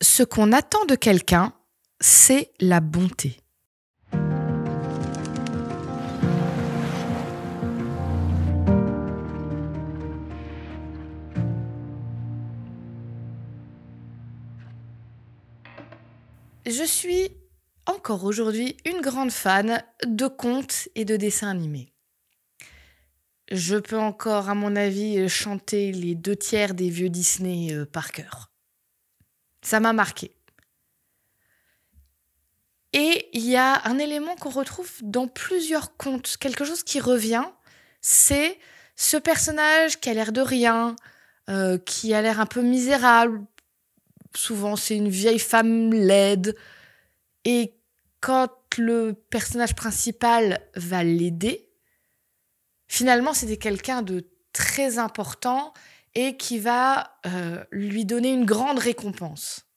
Ce qu'on attend de quelqu'un, c'est la bonté. Je suis encore aujourd'hui une grande fan de contes et de dessins animés. Je peux encore, à mon avis, chanter les 2/3 des vieux Disney par cœur. Ça m'a marqué. Et il y a un élément qu'on retrouve dans plusieurs contes, quelque chose qui revient, c'est ce personnage qui a l'air de rien, qui a l'air un peu misérable. Souvent, c'est une vieille femme laide. Et quand le personnage principal va l'aider, finalement, c'était quelqu'un de très important et qui va lui donner une grande récompense.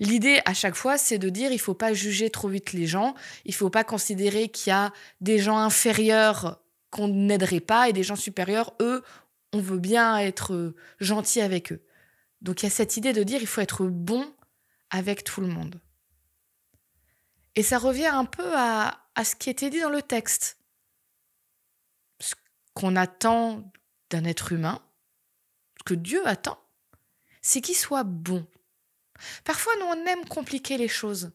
L'idée, à chaque fois, c'est de dire il ne faut pas juger trop vite les gens, il ne faut pas considérer qu'il y a des gens inférieurs qu'on n'aiderait pas et des gens supérieurs, eux, on veut bien être gentil avec eux. Donc il y a cette idée de dire il faut être bon avec tout le monde. Et ça revient un peu à ce qui était dit dans le texte. Ce qu'on attend d'un être humain, ce que Dieu attend, c'est qu'il soit bon. Parfois, nous, on aime compliquer les choses.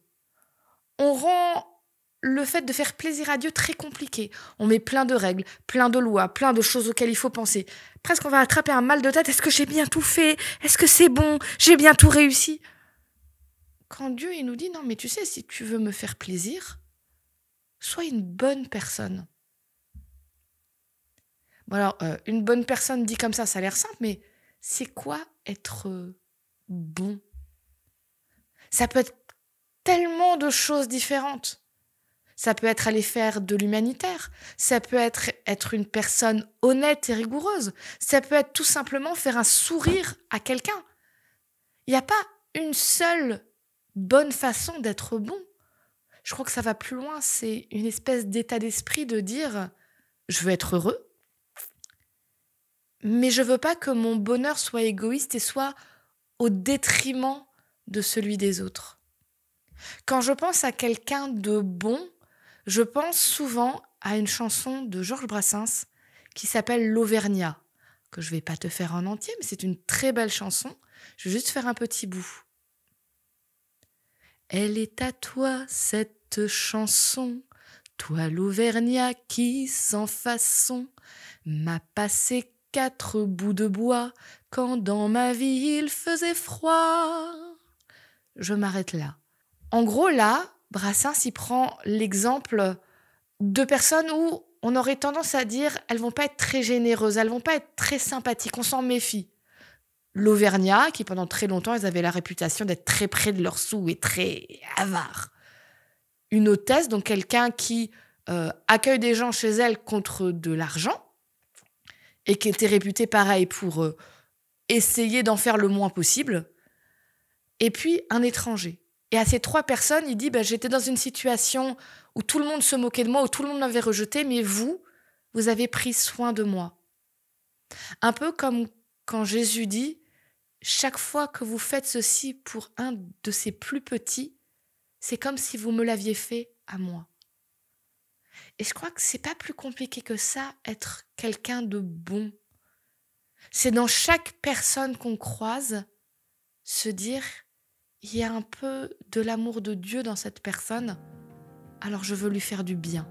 On rend le fait de faire plaisir à Dieu très compliqué. On met plein de règles, plein de lois, plein de choses auxquelles il faut penser. Presque on va attraper un mal de tête. Est-ce que j'ai bien tout fait? Est-ce que c'est bon? J'ai bien tout réussi? Quand Dieu il nous dit, non mais tu sais, si tu veux me faire plaisir, sois une bonne personne. Bon alors, une bonne personne dit comme ça a l'air simple, mais c'est quoi être bon? Ça peut être tellement de choses différentes. Ça peut être aller faire de l'humanitaire. Ça peut être une personne honnête et rigoureuse. Ça peut être tout simplement faire un sourire à quelqu'un. Il n'y a pas une seule bonne façon d'être bon. Je crois que ça va plus loin. C'est une espèce d'état d'esprit de dire « je veux être heureux, mais je veux pas que mon bonheur soit égoïste et soit au détriment de celui des autres. » Quand je pense à quelqu'un de bon, je pense souvent à une chanson de Georges Brassens qui s'appelle L'Auvergnat, que je ne vais pas te faire en entier, mais c'est une très belle chanson. Je vais juste faire un petit bout. Elle est à toi, cette chanson, toi l'Auvergnat qui, sans façon, m'a passé 4 bouts de bois quand dans ma vie il faisait froid. Je m'arrête là. En gros, là, Brassens, il prend l'exemple de personnes où on aurait tendance à dire elles vont pas être très généreuses, elles vont pas être très sympathiques, on s'en méfie. L'Auvergnat, qui pendant très longtemps, ils avaient la réputation d'être très près de leurs sous et très avares. Une hôtesse, donc quelqu'un qui accueille des gens chez elle contre de l'argent et qui était réputé pareil pour essayer d'en faire le moins possible. Et puis, un étranger. Et à ces 3 personnes, il dit j'étais dans une situation où tout le monde se moquait de moi, où tout le monde m'avait rejeté, mais vous avez pris soin de moi. Un peu comme quand Jésus dit chaque fois que vous faites ceci pour un de ces plus petits, c'est comme si vous me l'aviez fait à moi. Et je crois que c'est pas plus compliqué que ça, être quelqu'un de bon. C'est dans chaque personne qu'on croise, se dire il y a un peu de l'amour de Dieu dans cette personne, alors je veux lui faire du bien.